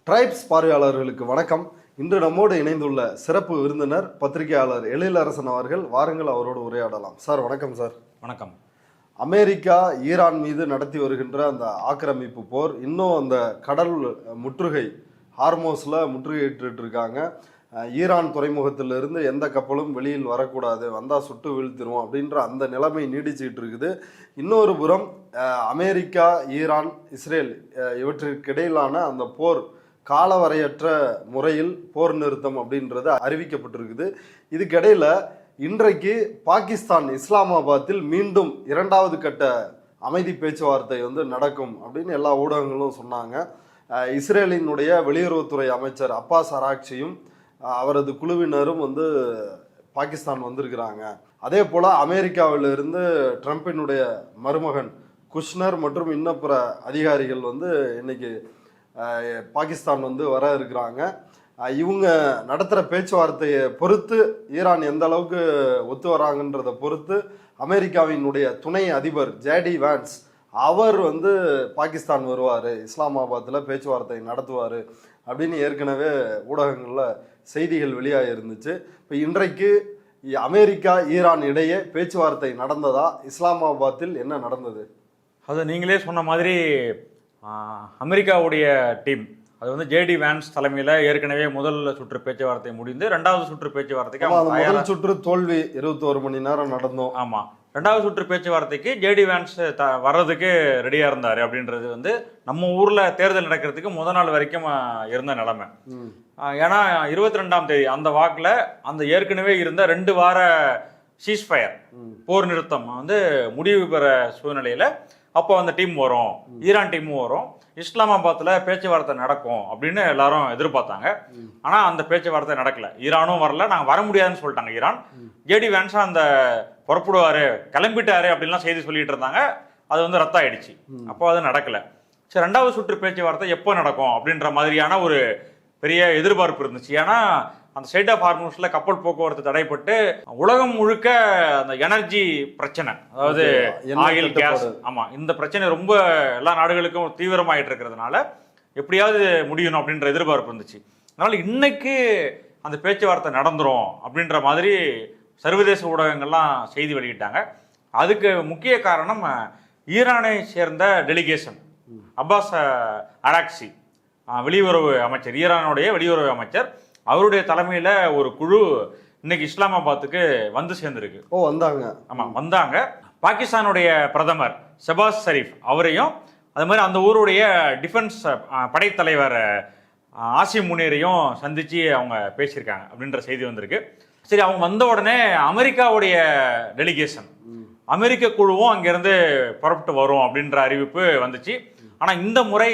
Tribes பார்வையாளர்களுக்கு வணக்கம். இன்று நம்மோடு இணைந்துள்ள சிறப்பு விருந்தினர் பத்திரிகையாளர் எழிலரசன் அவர்கள். வாருங்கள், அவரோடு உரையாடலாம். சார் வணக்கம். சார் வணக்கம். அமெரிக்கா ஈரான் மீது நடத்தி வருகின்ற அந்த ஆக்கிரமிப்பு போர் இன்னும் அந்த கடல் முற்றுகை ஹார்மோஸில் முற்றுகையிட்டு இருக்காங்க. ஈரான் துறைமுகத்திலிருந்து எந்த கப்பலும் வெளியில் வரக்கூடாது, வந்தால் சுட்டு வீழ்த்திடுவோம் அப்படின்ற அந்த நிலைமை நீடிச்சுக்கிட்டு இருக்குது. இன்னொரு புறம் அமெரிக்கா, ஈரான், இஸ்ரேல் இவற்றிற்கு இடையிலான அந்த போர் காலவரையற்ற முறையில் போர் நிறுத்தம் அப்படின்றது அறிவிக்கப்பட்டிருக்குது. இதுக்கிடையில் இன்றைக்கு பாகிஸ்தான் இஸ்லாமாபாத்தில் மீண்டும் 2வது கட்ட அமைதி பேச்சுவார்த்தை நடக்கும் அப்படின்னு எல்லா ஊடகங்களும் சொன்னாங்க. இஸ்ரேலினுடைய வெளியுறவுத்துறை அமைச்சர் அப்பாஸ் அராக்சியும் அவரது குழுவினரும் பாகிஸ்தான் வந்திருக்கிறாங்க. அதே போல் அமெரிக்காவிலிருந்து ட்ரம்பினுடைய மருமகன் குஷ்னர் மற்றும் இன்னும் பிற அதிகாரிகள் இன்னைக்கு பாகிஸ்தான் வர இருக்கிறாங்க. இவங்க நடத்துகிற பேச்சுவார்த்தையை பொறுத்து ஈரான் எந்த அளவுக்கு ஒத்து வராங்கன்றதை பொறுத்து அமெரிக்காவினுடைய துணை அதிபர் ஜேடி வான்ஸ் அவர் பாகிஸ்தான் வருவார், இஸ்லாமாபாத்தில் பேச்சுவார்த்தை நடத்துவார் அப்படின்னு ஏற்கனவே ஊடகங்களில் செய்திகள் வெளியாக இருந்துச்சு. இப்போ இன்றைக்கு அமெரிக்கா ஈரான் இடையே பேச்சுவார்த்தை நடந்ததா? இஸ்லாமாபாத்தில் என்ன நடந்தது? அது நீங்களே சொன்ன மாதிரி அமெரிக்காவுடைய டீம் அது ஜேடி வான்ஸ் தலைமையில் ஏற்கனவே முதல் சுற்று பேச்சுவார்த்தை முடிந்து 2வது சுற்று பேச்சுவார்த்தைக்கு முதல் சுற்று தோல்வி 21 மணி நேரம் நடந்தோம். ஆமாம், 2வது சுற்று பேச்சுவார்த்தைக்கு ஜேடி வான்ஸ் வர்றதுக்கு ரெடியாக இருந்தார் அப்படின்றது நம்ம ஊரில் தேர்தல் நடக்கிறதுக்கு முதல் நாள் வரைக்கும் இருந்த நிலைமை. ஏன்னா 22ஆம் தேதி அந்த வாக்கில் அந்த ஏற்கனவே இருந்த 2 வார சீஸ்ஃபயர் போர் நிறுத்தம் முடிவு பெற சூழ்நிலையில் அப்போ அந்த டீம் வரும், ஈரான் டீமும் வரும், இஸ்லாமாபாத்தில் பேச்சுவார்த்தை நடக்கும் அப்படின்னு எல்லாரும் எதிர்பார்த்தாங்க. ஆனால் அந்த பேச்சுவார்த்தை நடக்கல, ஈரானும் வரல, நாங்கள் வர முடியாதுன்னு சொல்லிட்டாங்க ஈரான். ஜேடி வான்ஸா அந்த புறப்படுவாரு, கிளம்பிட்டாரு அப்படின்லாம் செய்தி சொல்லிட்டு இருந்தாங்க. அது ரத்த ஆயிடுச்சு. அப்போ அது நடக்கல. சரி, 2வது சுற்று பேச்சுவார்த்தை எப்போ நடக்கும் அப்படின்ற மாதிரியான ஒரு பெரிய எதிர்பார்ப்பு இருந்துச்சு. ஏன்னா அந்த ஸ்ட்ரெய்ட் ஆஃப் ஹார்மூஸ்ல கப்பல் போக்குவரத்து தடைப்பட்டு உலகம் முழுக்க அந்த எனர்ஜி பிரச்சனை, அதாவது ஆயில், கேஸ், ஆமா, இந்த பிரச்சனை ரொம்ப எல்லா நாடுகளுக்கும் தீவிரமாயிட்டு இருக்கிறதுனால எப்படியாவது முடியணும் அப்படின்ற எதிர்பார்ப்பு இருந்துச்சு. அதனால இன்னைக்கு அந்த பேச்சுவார்த்தை நடந்துரும் அப்படின்ற மாதிரி சர்வதேச ஊடகங்கள்லாம் செய்தி வெளியிட்டாங்க. அதுக்கு முக்கிய காரணம் ஈரானை சேர்ந்த டெலிகேஷன் அப்பாஸ் அராக்சி, வெளியுறவு அமைச்சர், ஈரானுடைய வெளியுறவு அமைச்சர், அவருடைய தலைமையில் ஒரு குழு இன்னைக்கு இஸ்லாமாபாத்துக்கு சேர்ந்துருக்கு. வந்தாங்க. ஆமாம், வந்தாங்க. பாகிஸ்தானுடைய பிரதமர் ஷெபாஸ் ஷெரீப் அவரையும் அது மாதிரி அந்த ஊருடைய டிஃபென்ஸ் படைத்தலைவர் ஆசிம் முனீரையும் சந்தித்து அவங்க பேசியிருக்காங்க அப்படின்ற செய்தி வந்திருக்கு. சரி, அவங்க வந்த உடனே அமெரிக்காவுடைய டெலிகேஷன், அமெரிக்க குழுவும் அங்கேருந்து புறப்பட்டு வரும் அப்படின்ற அறிவிப்பு வந்துச்சு. ஆனால் இந்த முறை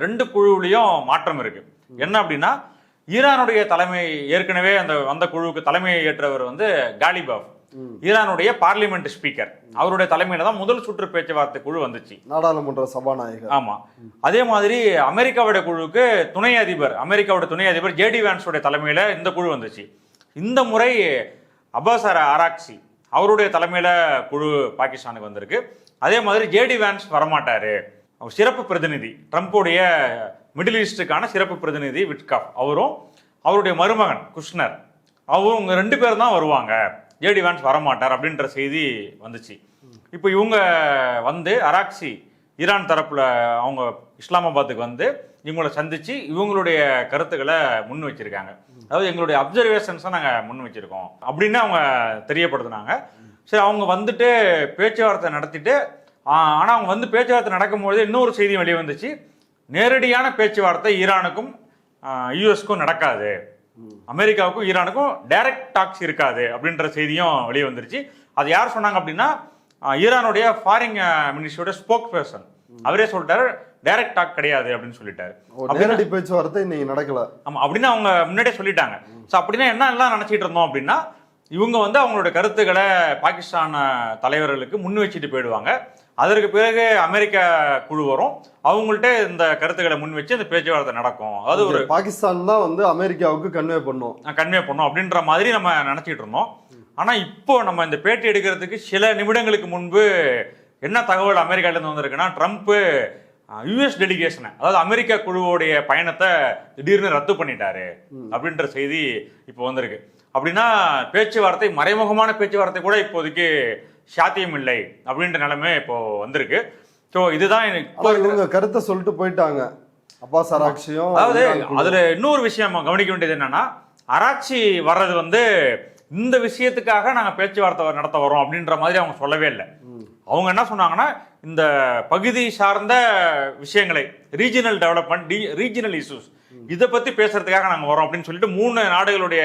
2 குழுவிலையும் மாற்றம் இருக்கு. என்ன அப்படின்னா, ஈரானுடைய தலைமை ஏற்கனவே அந்த குழுவுக்கு தலைமையை ஏற்றவர் காலிபாஃப், ஈரானுடைய பார்லிமெண்ட் ஸ்பீக்கர், அவருடைய தலைமையில தான் முதல் சுற்று பேச்சுவார்த்தை குழு வந்துச்சு, நாடாளுமன்ற சபாநாயகர். ஆமா, அதே மாதிரி அமெரிக்காவுடைய குழுவுக்கு அமெரிக்காவுடைய துணை அதிபர் ஜேடி வான்ஸோட தலைமையில இந்த குழு வந்துச்சு. இந்த முறை அப்பாஸ் அராக்சி அவருடைய தலைமையில குழு பாகிஸ்தானுக்கு வந்திருக்கு. அதே மாதிரி ஜேடி வான்ஸ் வரமாட்டாரு, சிறப்பு பிரதிநிதி, ட்ரம்ப்புடைய மிடில் ஈஸ்டுக்கான சிறப்பு பிரதிநிதி விட்காஃப் அவரும் அவருடைய மருமகன் குஷ்னர் அவங்க 2 பேர் தான் வருவாங்க, ஜேடி வான்ஸ் வரமாட்டார் அப்படின்ற செய்தி வந்துச்சு. இப்போ இவங்க அராக்சி ஈரான் தரப்புல அவங்க இஸ்லாமாபாத்துக்கு இவங்களை சந்திச்சு இவங்களுடைய கருத்துக்களை முன் வச்சிருக்காங்க. அதாவது எங்களுடைய அப்சர்வேஷன்ஸை நாங்கள் முன் வச்சிருக்கோம் அப்படின்னு அவங்க தெரியப்படுத்தினாங்க. சரி, அவங்க பேச்சுவார்த்தை நடத்திட்டு, ஆனால் அவங்க பேச்சுவார்த்தை நடக்கும்போது இன்னொரு செய்தி வெளியே வந்துச்சு. நேரடியான பேச்சுவார்த்தை ஈரானுக்கும் யூஎஸ்க்கும் நடக்காது, அமெரிக்காவுக்கும் ஈரானுக்கும் டைரக்ட் டாக்ஸ் இருக்காது அப்படின்ற செய்தியும் வெளியே வந்துருச்சு. அது யார் சொன்னாங்க அப்படின்னா, ஈரானுடைய ஃபாரின் மினிஸ்ட்ரியோட ஸ்போக் பர்சன் அவரே சொல்லிட்டாரு, டைரக்ட் டாக் கிடையாது அப்படின்னு சொல்லிட்டாரு. நேரடி பேச்சுவார்த்தை இன்னைக்கு நடக்கல. ஆமா, அப்படின்னு அவங்க முன்னாடியே சொல்லிட்டாங்க. ஸோ அப்படின்னா என்ன எல்லாம் நினைச்சிட்டு இருந்தோம் அப்படின்னா, இவங்க அவங்களுடைய கருத்துக்களை பாகிஸ்தான் தலைவர்களுக்கு முன் வச்சுட்டு போயிடுவாங்க. அதற்கு பிறகு அமெரிக்கா குழு வரும், அவங்கள்ட்ட இந்த கருத்துக்களை முன் வச்சு இந்த பேச்சுவார்த்தை நடக்கும். அதாவது ஒரு பாகிஸ்தான் தான் அமெரிக்காவுக்கு கன்வே பண்ணும் அப்படின்ற மாதிரி நம்ம நினைச்சிட்டு இருந்தோம். ஆனா இப்போ நம்ம இந்த பேட்டி எடுக்கிறதுக்கு சில நிமிடங்களுக்கு முன்பு என்ன தகவல் அமெரிக்காலேருந்து வந்திருக்குன்னா, ட்ரம்ப் யுஎஸ் டெலிகேஷனை, அதாவது அமெரிக்கா குழுவோடைய பயணத்தை திடீர்னு ரத்து பண்ணிட்டாரு அப்படின்ற செய்தி இப்போ வந்திருக்கு. அப்படின்னா பேச்சுவார்த்தை, மறைமுகமான பேச்சுவார்த்தை கூட இப்போதைக்கு சாத்தியம் இல்லை அப்படின்ற நிலைமை இப்போ வந்திருக்கு. ஸோ இதுதான் இவங்க கருத்தை சொல்லிட்டு போயிட்டாங்க அப்பாஸ் அராக்சியும். அதாவது அதுல இன்னொரு விஷயம் கவனிக்க வேண்டியது என்னன்னா, அராக்சி வர்றது வந்து இந்த விஷயத்துக்காக நாங்க பேச்சுவார்த்தை நடத்த வரோம் அப்படின்ற மாதிரி அவங்க சொல்லவே இல்லை. அவங்க என்ன சொன்னாங்கன்னா, இந்த பகுதி சார்ந்த விஷயங்களை, ரீஜனல் டெவலப்மெண்ட், ரீஜனல் இஷ்யூஸ், இதை பத்தி பேசுறதுக்காக நாங்க வரோம் அப்படின்னு சொல்லிட்டு 3 நாடுகளுடைய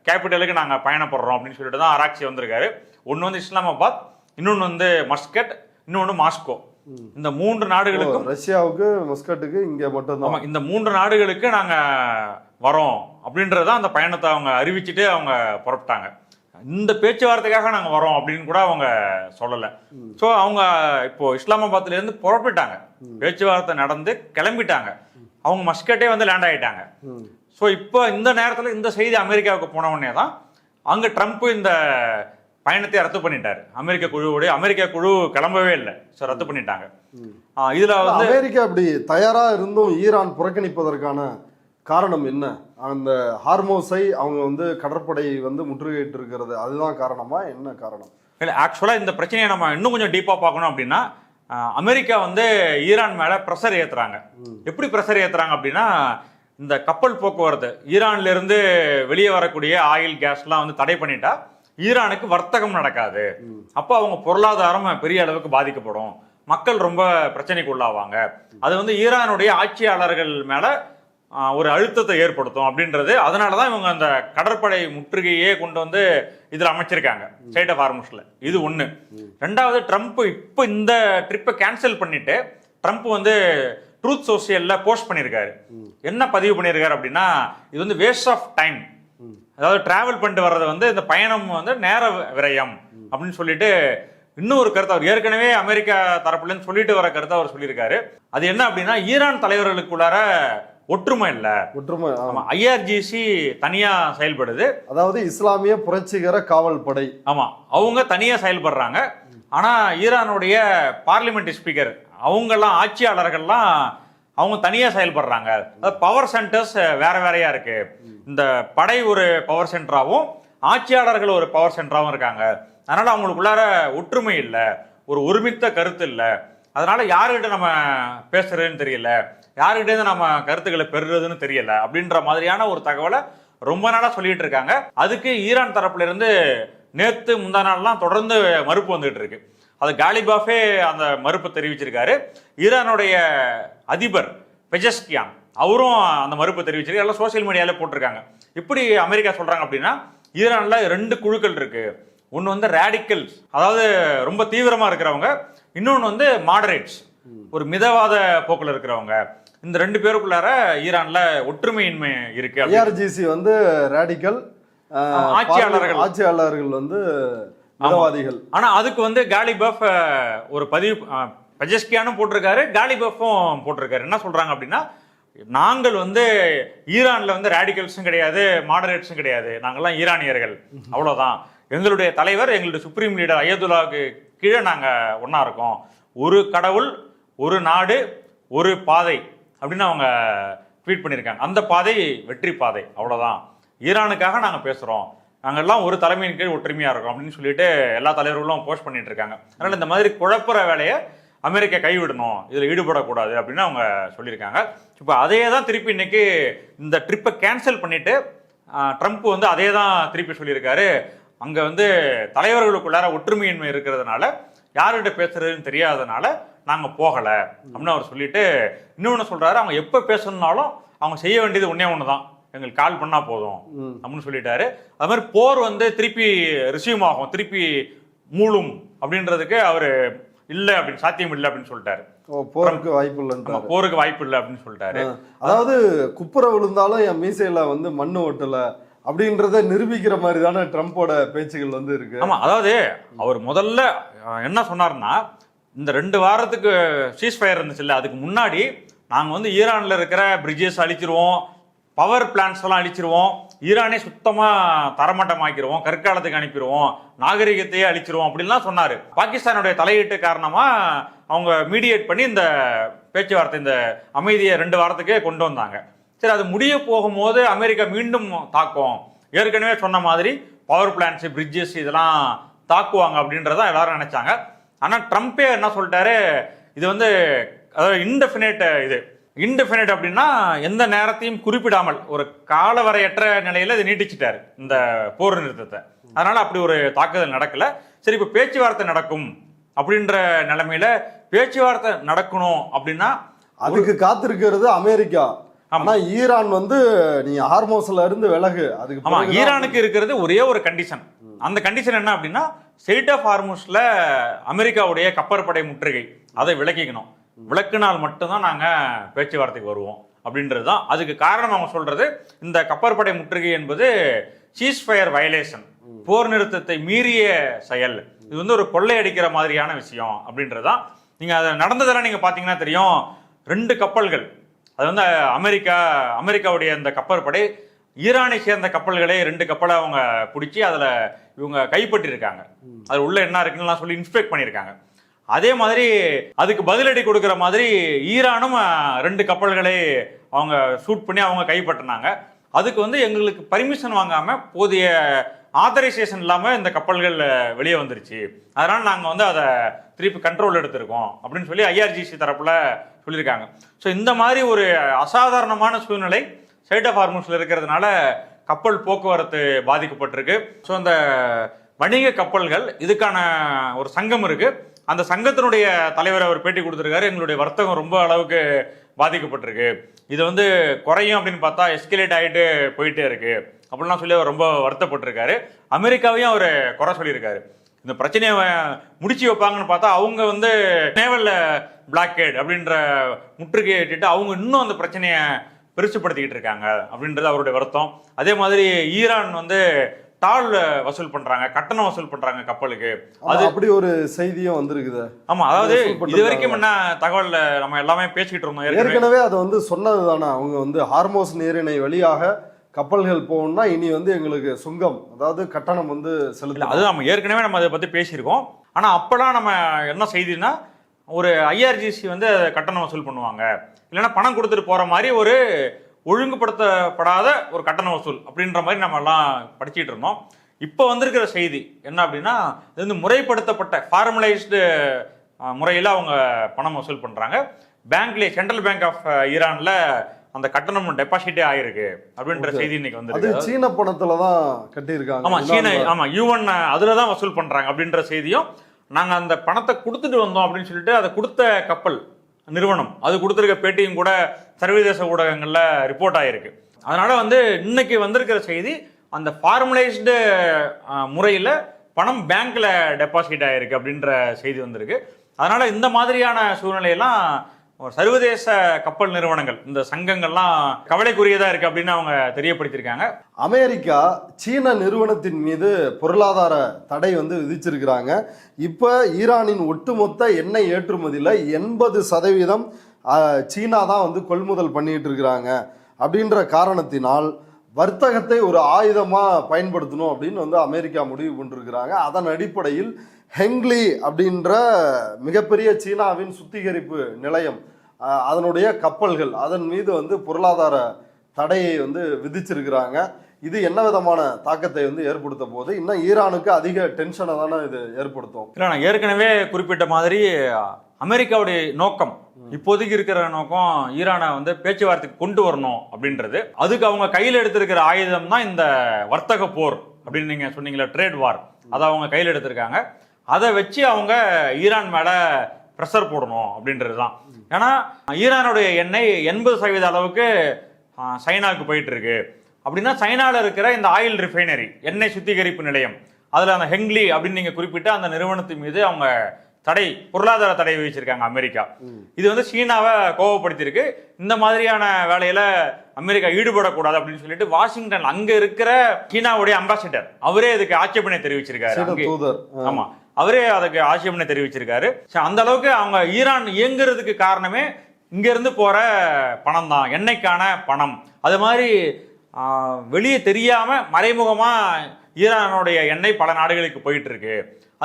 கேபிட்டலுக்கு நாங்க பயணப்படுறோம் அப்படின்னு சொல்லிட்டு தான் அராக்சி வந்திருக்காரு. ஒன்னு வந்து இஸ்லாமாபாத், இன்னொன்னு வந்து மஸ்கட், இன்னொன்னு மாஸ்கோ. இந்த 3 நாடுகளுக்கும், ரஷ்யாவுக்கு, மஸ்கட்டுக்கு, இங்க மட்டும் தான், இந்த 3 நாடுகளுக்கு நாங்க வரோம் அப்படின்றத அந்த பயணத்தை அவங்க அறிவிச்சுட்டு அவங்க புறப்பட்டாங்க. இந்த பேச்சுவார்த்தைக்காக நாங்க வரோம் அப்படின்னு கூட அவங்க சொல்லல. சோ அவங்க இப்போ இஸ்லாமாபாத்ல இருந்து புறப்பட்டாங்க, பேச்சுவார்த்தை நடந்து கிளம்பிட்டாங்க, அவங்க மஸ்கட்டே வந்து லேண்ட் ஆயிட்டாங்க. ஸோ இப்போ இந்த நேரத்தில் இந்த செய்தி அமெரிக்காவுக்கு போன உடனே தான் அங்கே ட்ரம்ப் இந்த பயணத்தை ரத்து பண்ணிட்டாரு. அமெரிக்கா குழு கிளம்பவே இல்லை, ஸோ ரத்து பண்ணிட்டாங்க. இதுல வந்து அமெரிக்கா அப்படி தயாரா இருந்தும் ஈரான் புறக்கணிப்பதற்கான காரணம் என்ன? அந்த ஹார்மோஸை அவங்க வந்து கடற்படை வந்து முற்றுகையிட்டு இருக்கிறது, அதுதான் காரணமா? என்ன காரணம்? இல்லை, ஆக்சுவலா இந்த பிரச்சனையை நம்ம இன்னும் கொஞ்சம் டீப்பா பார்க்கணும் அப்படின்னா, அமெரிக்கா வந்து ஈரான் மேல ப்ரெஷர் ஏத்துறாங்க. எப்படி ப்ரெஷர் ஏத்துறாங்க அப்படின்னா, இந்த கப்பல் போக்குவரத்து, ஈரான்ல இருந்து வெளியே வரக்கூடிய ஆயில் கேஸ்லாம் வந்து தடை பண்ணிட்டா ஈரானுக்கு வர்த்தகம் நடக்காது. அப்போ அவங்க பொருளாதாரம் பெரிய அளவுக்கு பாதிக்கப்படும், மக்கள் ரொம்ப பிரச்சனைக்கு உள்ளாவாங்க. அது வந்து ஈரானுடைய ஆட்சியாளர்கள் மேல ஒரு அழுத்தத்தை ஏற்படுத்தும் அப்படின்றது. அதனாலதான் இவங்க அந்த கடற்படை முற்றுகையே கொண்டு வந்து இதுல அமைச்சிருக்காங்க, ஸ்டேட் ஆஃப் ஹார்முஸ்ல. இது ஒண்ணு. ரெண்டாவது, ட்ரம்ப் இப்ப இந்த ட்ரிப்பை கேன்சல் பண்ணிட்டு ட்ரம்ப் வந்து ட்ரூத் சோசியல்ல போஸ்ட் பண்ணியிருக்காரு. என்ன பதிவு பண்ணியிருக்காரு அப்படின்னா, இது வந்து வேஸ்ட் ஆஃப் டைம், அதாவது டிராவல் பண்ணிட்டு வர்றது வந்து இந்த பயணம் வந்து நேர விரயம் அப்படின்னு சொல்லிட்டு இன்னொரு கருத்து அவர் ஏற்கனவே அமெரிக்கா தரப்புல இருந்து சொல்லிட்டு வர கருத்தை அவர் சொல்லியிருக்காரு. அது என்ன அப்படின்னா, ஈரான் தலைவர்களுக்குள்ளார ஒற்றுமை இல்ல, ஒற்றுமை. ஐஆர்ஜிசி தனியா செயல்படுது, அதாவது இஸ்லாமிய புரட்சிகர காவல் படை. ஆமா, அவங்க தனியா செயல்படுறாங்க. ஆனா ஈரானுடைய பார்லிமெண்ட் ஸ்பீக்கர், அவங்கெல்லாம் ஆட்சியாளர்கள்லாம் அவங்க தனியா செயல்படுறாங்க. பவர் சென்டர்ஸ் வேற வேறையா இருக்கு. இந்த படை ஒரு பவர் சென்டராகவும் ஆட்சியாளர்கள் ஒரு பவர் சென்டராகவும் இருக்காங்க. அதனால அவங்களுக்குள்ளார ஒற்றுமை இல்லை, ஒரு ஒருமித்த கருத்து இல்லை. அதனால யாருகிட்ட நம்ம பேசுறதுன்னு தெரியல, யாருகிட்ட நம்ம கருத்துக்களை பெறுறதுன்னு தெரியல அப்படின்ற மாதிரியான ஒரு தகவலை ரொம்ப நாளா சொல்லிட்டு இருக்காங்க. அதுக்கு ஈரான் தரப்புல இருந்து நேத்து முந்தா நாள்லாம் தொடர்ந்து மறுப்பு வந்துட்டு இருக்கு. அது காலிபாஃபே அந்த மறுப்பு தெரிவிச்சிருக்காரு. ஈரானுடைய அதிபர் பெஜஸ்கியான் அவரும் அந்த மறுப்பு தெரிவிச்சிருக்காரு. எல்லாம் சோசியல் மீடியால போட்டிருக்காங்க. இப்படி அமெரிக்கா சொல்றாங்க அப்படின்னா, ஈரான்ல 2 குழுக்கள் இருக்கு. ஒன்று வந்து ரேடிக்கல்ஸ், அதாவது ரொம்ப தீவிரமா இருக்கிறவங்க. இன்னொன்று வந்து மாடரேட்ஸ், ஒரு மிதவாத போக்கில் இருக்கிறவங்க. இந்த 2 பேருக்குள்ளார ஈரான்ல ஒற்றுமையின்மை இருக்கு. ஐஆர்ஜிசி வந்து ரேடிக்கல், ஆட்சியாளர்கள் வந்து மிதவாதிகள். ஆனா அதுக்கு வந்து காலிபாஃப் ஒரு பதிவு பெஜஸ்கியானும் போட்டிருக்காரு, காலிபாஃபும் போட்டிருக்காரு. என்ன சொல்றாங்க அப்படின்னா, நாங்கள் வந்து ஈரான்ல வந்து ரேடிக்கல்ஸும் கிடையாது, மாடரேட்ஸும் கிடையாது, நாங்கெல்லாம் ஈரானியர்கள், அவ்வளவுதான். எங்களுடைய தலைவர், எங்களுடைய சுப்ரீம் லீடர் அயதுல்லாவுக்கு கீழே நாங்க ஒன்னா இருக்கோம். ஒரு கடவுள், ஒரு நாடு, ஒரு பாதை அப்படின்னு அவங்க ட்வீட் பண்ணியிருக்காங்க. அந்த பாதை வெற்றி பாதை, அவ்வளவுதான். ஈரானுக்காக நாங்க பேசுறோம், நாங்கெல்லாம் ஒரு தலைமையின் கீழ் ஒற்றுமையா இருக்கோம் அப்படின்னு சொல்லிட்டு எல்லா தலைவர்களும் போஸ்ட் பண்ணிட்டு இருக்காங்க. அதனால இந்த மாதிரி குழப்புற வேலையை அமெரிக்கா கைவிடணும், இதுல ஈடுபடக்கூடாது அப்படின்னு அவங்க சொல்லியிருக்காங்க. இப்போ அதே தான் திருப்பி இன்னைக்கு இந்த ட்ரிப்பை கேன்சல் பண்ணிட்டு ட்ரம்ப் வந்து அதே தான் திருப்பி சொல்லியிருக்காரு. அங்க வந்து தலைவர்களுக்குள்ளார ஒற்றுமையின்மை இருக்கிறதுனால, யார்கிட்ட பேசுறதுன்னு தெரியாதனால நாங்க போகல அப்படின்னு அவர் சொல்லிட்டு இன்னொன்னு சொல்றாரு, அவங்க எப்ப பேசணும்னாலும் அவங்க செய்ய வேண்டியது ஒன்னே ஒண்ணுதான், எங்களுக்கு கால் பண்ணா போதும் அப்படின்னு சொல்லிட்டாரு. அது மாதிரி போர் வந்து திருப்பி ரிசீவ் ஆகும், திருப்பி மூழும் அப்படின்றதுக்கு அவரு இல்ல அப்படின்னு, சாத்தியம் இல்லை அப்படின்னு சொல்லிட்டாரு. போருக்கு வாய்ப்பு இல்லை, போருக்கு வாய்ப்பு இல்லை அப்படின்னு சொல்லிட்டாரு. அதாவது குப்புற விழுந்தாலும் என் மீசையில வந்து மண்ணு ஒட்டல அப்படின்றத நிரூபிக்கிற மாதிரி தானே ட்ரம்போட பேச்சுகள் வந்து இருக்கு. ஆமா, அதாவது அவர் முதல்ல என்ன சொன்னார்னா, இந்த 2 வாரத்துக்கு சீஸ் ஃபயர் இருந்துச்சு இல்ல, அதுக்கு முன்னாடி நாங்க வந்து ஈரான்ல இருக்கிற பிரிட்ஜஸ் அழிச்சிருவோம், பவர் பிளான்ஸ் எல்லாம் அழிச்சிருவோம், ஈரானே சுத்தமா தரமட்டமாக்கிடுவோம், கற்காலத்துக்கு அனுப்பிடுவோம், நாகரிகத்தையே அழிச்சிருவோம் அப்படின்லாம் சொன்னாரு. பாகிஸ்தானுடைய தலையீட்டு காரணமா அவங்க மீடியேட் பண்ணி இந்த பேச்சுவார்த்தை, இந்த அமைதியை 2 வாரத்துக்கே கொண்டு வந்தாங்க. சரி, அது முடிய போகும்போது அமெரிக்கா மீண்டும் தாக்கும், ஏற்கனவே சொன்ன மாதிரி பவர் பிளான்ஸ், பிரிட்ஜஸ் இதெல்லாம் தாக்குவாங்க அப்படின்றதான் எல்லாரும் நினைச்சாங்க. ஆனா ட்ரம்ப்பே என்ன சொல்லிட்டாரு, இது வந்து அதாவது இன்டெஃபினைட் அப்படின்னா எந்த நேரத்தையும் குறிப்பிடாமல் ஒரு காலவரையற்ற நிலையில இது நீட்டிச்சிட்டாரு இந்த போர் நிறுத்தத்தை. அதனால அப்படி ஒரு தாக்குதல் நடக்கல. சரி, இப்ப பேச்சுவார்த்தை நடக்கும் அப்படின்ற நிலைமையில பேச்சுவார்த்தை நடக்கணும் அப்படின்னா அதுக்கு காத்திருக்கிறது அமெரிக்கா. ஆனா ஈரான் வந்து நீ ஹார்மோஸ்ல இருந்து விலகு. அதுக்கு ஆமா, ஈரானுக்கு இருக்கிறது ஒரே ஒரு கண்டிஷன். அந்த கண்டிஷன் என்ன அப்படின்னா, ஸ்ட்ரெய்ட் ஆஃப் ஹார்மோஸ்ல அமெரிக்காவுடைய கப்பற்படை முற்றுகை அதை விலக்கிக்கணும். விளக்குனால் மட்டும்தான் நாங்க பேச்சுவார்த்தைக்கு வருவோம் அப்படின்றது தான். அதுக்கு காரணம் அவங்க சொல்றது, இந்த கப்பற்படை முற்றுகை என்பது சீஸ்ஃபயர் வயலேஷன், போர் நிறுத்தத்தை மீறிய செயல். இது வந்து ஒரு கொள்ளையடிக்கிற மாதிரியான விஷயம் அப்படின்றதான். நீங்க அதை நடந்ததெல்லாம் நீங்க பாத்தீங்கன்னா தெரியும். 2 கப்பல்கள், அது வந்து அமெரிக்காவுடைய அந்த கப்பற்படை ஈரானை சேர்ந்த கப்பல்களே 2 கப்பலை அவங்க பிடிச்சி அதுல இவங்க கைப்பற்றிருக்காங்க. அது உள்ள என்ன இருக்குன்னு சொல்லி இன்ஸ்பெக்ட் பண்ணியிருக்காங்க. அதே மாதிரி அதுக்கு பதிலடி கொடுக்குற மாதிரி ஈரானும் 2 கப்பல்களை அவங்க ஷூட் பண்ணி அவங்க கைப்பற்றினாங்க. அதுக்கு வந்து எங்களுக்கு பர்மிஷன் வாங்காம, போதிய ஆத்தரைசேஷன் இல்லாம இந்த கப்பல்கள் வெளியே வந்துருச்சு, அதனால நாங்க வந்து அதை திருப்பி கண்ட்ரோல் எடுத்திருக்கோம் அப்படின்னு சொல்லி ஐஆர்ஜிசி தரப்புல சொல்லியிருக்காங்க. ஸோ இந்த மாதிரி ஒரு அசாதாரணமான சூழ்நிலை ஸ்ட்ரெய்ட் ஆஃப் ஹார்மோஸ்ல இருக்கிறதுனால கப்பல் போக்குவரத்து பாதிக்கப்பட்டிருக்கு. ஸோ அந்த வணிக கப்பல்கள் இதுக்கான ஒரு சங்கம் இருக்கு. அந்த சங்கத்தினுடைய தலைவர் அவர் பேட்டி கொடுத்திருக்காரு. எங்களுடைய வர்த்தகம் ரொம்ப அளவுக்கு பாதிக்கப்பட்டிருக்கு, இது வந்து குறையும் அப்படின்னு பார்த்தா எஸ்கலேட் ஆகிட்டு போயிட்டே இருக்கு அப்படின்லாம் சொல்லி அவர் ரொம்ப வருத்தப்பட்டிருக்காரு. அமெரிக்காவையும் அவர் குறை சொல்லியிருக்காரு. இந்த பிரச்சனையை முடிச்சு வைப்பாங்கன்னு பார்த்தா அவங்க வந்து நேவல் பிளாக்கேட் அப்படின்ற முற்றுகையை ஏற்றிட்டு அவங்க இன்னும் அந்த பிரச்சனையை பெருசுப்படுத்திக்கிட்டு இருக்காங்க அப்படின்றது அவருடைய வருத்தம். அதே மாதிரி ஈரான் வந்து டால் வசூல் பண்றாங்க, கட்டணம் வசூல் பண்றாங்க கப்பலுக்கு. அது அப்படி ஒரு செய்தியும் வந்திருக்குது. ஆமா, அதாவது இது வரைக்கும் என்ன தகவல் நம்ம எல்லாமே பேசிக்கிட்டு இருந்தோம். ஏற்கனவே அதை வந்து சொன்னது தானே, அவங்க வந்து ஹார்மோஸ் நீரிணை வழியாக கப்பல்கள் போகணும்னா இனி வந்து எங்களுக்கு சுங்கம், அதாவது கட்டணம் வந்து செலுத்தல. அது நம்ம ஏற்கனவே நம்ம அதை பத்தி பேசியிருக்கோம். ஆனா அப்பெல்லாம் நம்ம என்ன செய்தினா, ஒரு ஐஆர்ஜிசி வந்து கட்டணம் வசூல் பண்ணுவாங்க, இல்லைன்னா பணம் கொடுத்துட்டு போற மாதிரி ஒரு ஒழுங்குபடுத்தப்படாத ஒரு கட்டண வசூல் அப்படின்ற மாதிரி நம்ம எல்லாம் படிச்சுட்டு இருந்தோம். இப்போ வந்திருக்கிற செய்தி என்ன அப்படின்னா, இது வந்து முறைப்படுத்தப்பட்ட ஃபார்மலைஸ்டு முறையில் அவங்க பணம் வசூல் பண்றாங்க. பேங்க்லேயே, சென்ட்ரல் பேங்க் ஆஃப் ஈரான்ல அந்த கட்டணம் டெபாசிட்டே ஆயிருக்கு அப்படின்ற செய்தி இன்னைக்கு வந்து சீன பணத்துல தான் கட்டியிருக்காங்க. ஆமா, ஆமா யுவன் அதுல தான் வசூல் பண்றாங்க அப்படின்ற செய்தியும். நாங்க அந்த பணத்தை கொடுத்துட்டு வந்தோம் அப்படின்னு சொல்லிட்டு அதை கொடுத்த கப்பல் நிறுவனம் அது கொடுத்துருக்க பேட்டியும் கூட சர்வதேச ஊடகங்கள்ல ரிப்போர்ட் ஆயிருக்கு. அதனால வந்து இன்னைக்கு வந்திருக்கிற செய்தி, அந்த ஃபார்மலைஸ்டு முறையில் பணம் பேங்க்ல டெபாசிட் ஆயிருக்கு அப்படின்ற செய்தி வந்திருக்கு. அதனால இந்த மாதிரியான சூழ்நிலையெல்லாம் சர்வதேச கப்பல் நிறுவனங்கள், இந்த சங்கங்கள்லாம் கவலைக்குரியதா இருக்கு அப்படின்னு அவங்க தெரியப்படுத்தியிருக்காங்க. அமெரிக்கா சீன நிறுவனத்தின் மீது பொருளாதார தடை வந்து விதிச்சிருக்கிறாங்க. இப்ப ஈரானின் ஒட்டுமொத்த எண்ணெய் ஏற்றுமதியில 80% சீனா தான் வந்து கொள்முதல் பண்ணிட்டு இருக்கிறாங்க. அப்படின்ற காரணத்தினால் வர்த்தகத்தை ஒரு ஆயுதமா பயன்படுத்தணும் அப்படின்னு வந்து அமெரிக்கா முடிவு பண்ணிருக்கிறாங்க. அதன் அடிப்படையில் ஹெங்லி அப்படின்ற மிகப்பெரிய சீனாவின் சுத்திகரிப்பு நிலையம், அதனுடைய கப்பல்கள், அதன் மீது வந்து பொருளாதார தடையை வந்து விதிச்சிருக்கிறாங்க. இது என்ன விதமான தாக்கத்தை வந்து ஏற்படுத்த போது, இன்னும் ஈரானுக்கு அதிக டென்ஷனை தானே இது ஏற்படுத்தும். இல்லை, நான் ஏற்கனவே குறிப்பிட்ட மாதிரி அமெரிக்காவுடைய நோக்கம், இப்போதைக்கு இருக்கிற நோக்கம் ஈரானை வந்து பேச்சுவார்த்தைக்கு கொண்டு வரணும் அப்படின்றது. அதுக்கு அவங்க கையில் எடுத்திருக்கிற ஆயுதம் தான் இந்த வர்த்தக போர் அப்படின்னு நீங்க சொன்னீங்களா, ட்ரேட் வார், அதை அவங்க கையில் எடுத்திருக்காங்க. அதை வச்சு அவங்க ஈரான் மேல ப்ரெஷர் போடணும் அப்படின்றது தான். ஏன்னா ஈரானுடைய எண்ணெய் 80% அளவுக்கு சைனாவுக்கு போயிட்டு இருக்கு. அப்படின்னா சைனால இருக்கிற இந்த ஆயில் ரிஃபைனரி, எண்ணெய் சுத்திகரிப்பு நிலையம், அதுல அந்த ஹெங்லி அப்படின்னு நீங்க குறிப்பிட்ட அந்த நிறுவனத்தின் மீது அவங்க தடை, பொருளாதார தடை விதிச்சிருக்காங்க அமெரிக்கா. இது வந்து சீனாவை கோபப்படுத்தியிருக்கு. இந்த மாதிரியான வேலையில அமெரிக்கா ஈடுபடக்கூடாது அப்படின்னு சொல்லிட்டு வாஷிங்டன் அங்க இருக்கிற சீனாவுடைய அம்பாசிடர் அவரே இதுக்கு ஆட்சேபனை தெரிவிச்சிருக்காரு. ஆமா, அவரே அதுக்கு ஆட்சேபனை தெரிவிச்சிருக்காரு. அந்த அளவுக்கு அவங்க ஈரான் இயங்குறதுக்கு காரணமே இங்கேருந்து போகிற பணம் தான், எண்ணெய்க்கான பணம். அது மாதிரி வெளியே தெரியாமல் மறைமுகமாக ஈரானுடைய எண்ணெய் பல நாடுகளுக்கு போயிட்டு இருக்கு.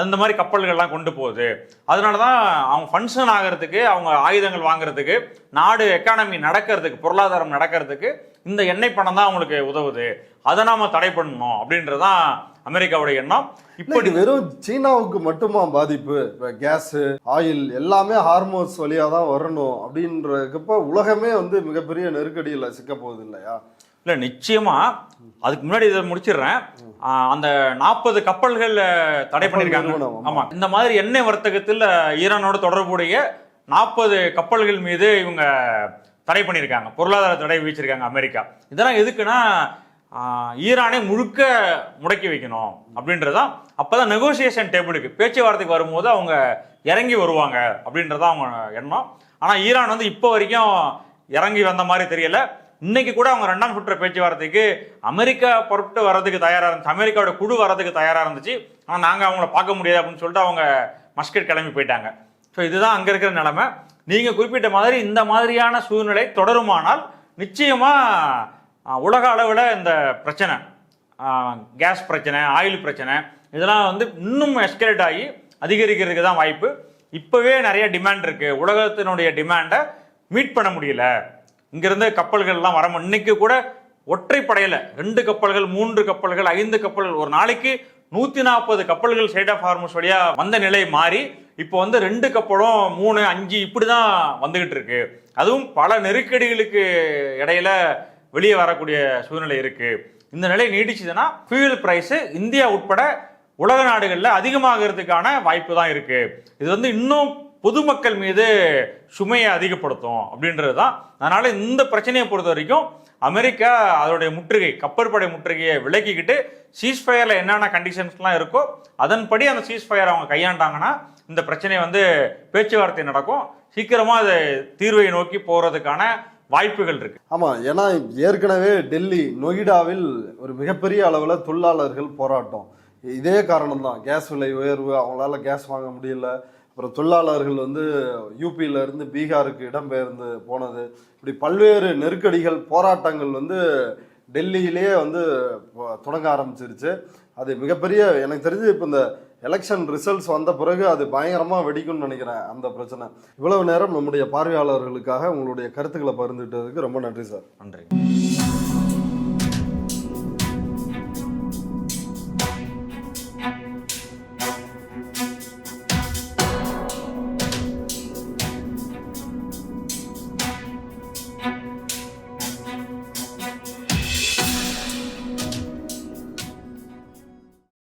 அந்த மாதிரி கப்பல்கள்லாம் கொண்டு போகுது. அதனால தான் அவங்க ஃபங்க்ஷன் ஆகிறதுக்கு, அவங்க ஆயுதங்கள் வாங்குறதுக்கு, நாடு எக்கானமி நடக்கிறதுக்கு, பொருளாதாரம் நடக்கிறதுக்கு இந்த எண்ணெய் பணம் தான் அவங்களுக்கு உதவுது. அதை நாம தடை பண்ணணும் அப்படின்றதான் அமெரிக்காவுடைய எண்ணம். இப்படி வெறும் சீனாவுக்கு மட்டுமா பாதிப்பு? இப்போ கேஸு, ஆயில் எல்லாமே ஹார்மோஸ் வழியாக தான் வரணும் அப்படின்றப்ப உலகமே வந்து மிகப்பெரிய நெருக்கடியில் சிக்க போகுது இல்லையா? இல்லை, நிச்சயமா. அதுக்கு முன்னாடி இதை முடிச்சிடுறேன். அந்த 40 கப்பல்கள் தடை பண்ணியிருக்காங்க. ஆமா, இந்த மாதிரி எண்ணெய் வர்த்தகத்தில் ஈரானோட தொடர்புடைய 40 கப்பல்கள் மீது இவங்க தடை பண்ணியிருக்காங்க, பொருளாதார தடை விதிச்சிருக்காங்க அமெரிக்கா. இதெல்லாம் எதுக்குன்னா ஈரானை முழுக்க முடக்கி வைக்கணும் அப்படின்றதான். அப்பதான் நெகோசியேஷன் டேபிளுக்கு, பேச்சுவார்த்தைக்கு வரும்போது அவங்க இறங்கி வருவாங்க அப்படின்றதான் அவங்க எண்ணம். ஆனா ஈரான் வந்து இப்போ வரைக்கும் இறங்கி வந்த மாதிரி தெரியல. இன்னைக்கு கூட அவங்க 2ஆம் சுற்று பேச்சுவார்த்தைக்கு அமெரிக்கா பொறுத்து வர்றதுக்கு தயாரா இருந்துச்சு, அமெரிக்காவோட குழு வர்றதுக்கு தயாரா இருந்துச்சு. ஆனா நாங்க அவங்கள பார்க்க முடியாது அப்படின்னு சொல்லிட்டு அவங்க மஸ்கட் கிளம்பி போயிட்டாங்க. ஸோ இதுதான் அங்க இருக்கிற நிலைமை. நீங்க குறிப்பிட்ட மாதிரி இந்த மாதிரியான சூழ்நிலை தொடருமானால் நிச்சயமா உலக அளவில் இந்த பிரச்சனை, கேஸ் பிரச்சனை, ஆயில் பிரச்சனை, இதெல்லாம் வந்து இன்னும் எஸ்கலேட் ஆகி அதிகரிக்கிறதுக்கு தான் வாய்ப்பு. இப்பவே நிறைய டிமாண்ட் இருக்கு. உலகத்தினுடைய டிமாண்டை மீட் பண்ண முடியல. இங்கிருந்து கப்பல்கள்லாம் வர, இன்னைக்கு கூட ஒற்றைப்படையில 2 கப்பல்கள், 3 கப்பல்கள், 5 கப்பல்கள், ஒரு நாளைக்கு 140 கப்பல்கள் ஸ்ட்ரெய்ட் ஆஃப் ஹார்மஸ் வழியா வந்த நிலை மாறி இப்போ வந்து 2 கப்பலும் 3, 5 இப்படிதான் வந்துகிட்டு இருக்கு. அதுவும் பல நெருக்கடிகளுக்கு இடையில வெளியே வரக்கூடிய சூழ்நிலை இருக்கு. இந்த நிலை நீடிச்சுதுன்னா ஃபியூல் பிரைஸ் இந்தியா உட்பட உலக நாடுகளில் அதிகமாகிறதுக்கான வாய்ப்பு தான் இருக்கு. இது வந்து இன்னும் பொதுமக்கள் மீது சுமையை அதிகப்படுத்தும் அப்படின்றது தான். அதனால இந்த பிரச்சனையை பொறுத்த வரைக்கும் அமெரிக்கா அதோடைய முற்றுகை, கப்பற்படை முற்றுகையை விலக்கிக்கிட்டு சீஸ்ஃபயர்ல என்னென்ன கண்டிஷன்ஸ்லாம் இருக்கோ அதன்படி அந்த சீஸ்ஃபயர் அவங்க கையாண்டாங்கன்னா இந்த பிரச்சனை வந்து பேச்சுவார்த்தை நடக்கும். சீக்கிரமா அது தீர்வை நோக்கி போறதுக்கான வாய்ப்புகள் இருக்கு. ஆமா, ஏன்னா ஏற்கனவே டெல்லி, நொய்டாவில் ஒரு மிகப்பெரிய அளவில் தொழிலாளர்கள் போராட்டம். இதே காரணம் தான், கேஸ் விலை உயர்வு, அவங்களால கேஸ் வாங்க முடியல. அப்புறம் தொழிலாளர்கள் வந்து யூபியில இருந்து பீகாருக்கு இடம்பெயர்ந்து போனது, இப்படி பல்வேறு நெருக்கடிகள், போராட்டங்கள் வந்து டெல்லியிலேயே வந்து தொடங்க ஆரம்பிச்சிருச்சு. அது மிகப்பெரிய, எனக்கு தெரிஞ்சு இப்போ இந்த எலெக்ஷன் ரிசல்ட்ஸ் வந்த பிறகு அது பயங்கரமாக வெடிக்கும்னு நினைக்கிறேன் அந்த பிரச்சனை. இவ்வளவு நேரம் நம்முடைய பார்வையாளர்களுக்காக உங்களுடைய கருத்துக்களை பகிர்ந்துட்டதுக்கு ரொம்ப நன்றி சார். நன்றி.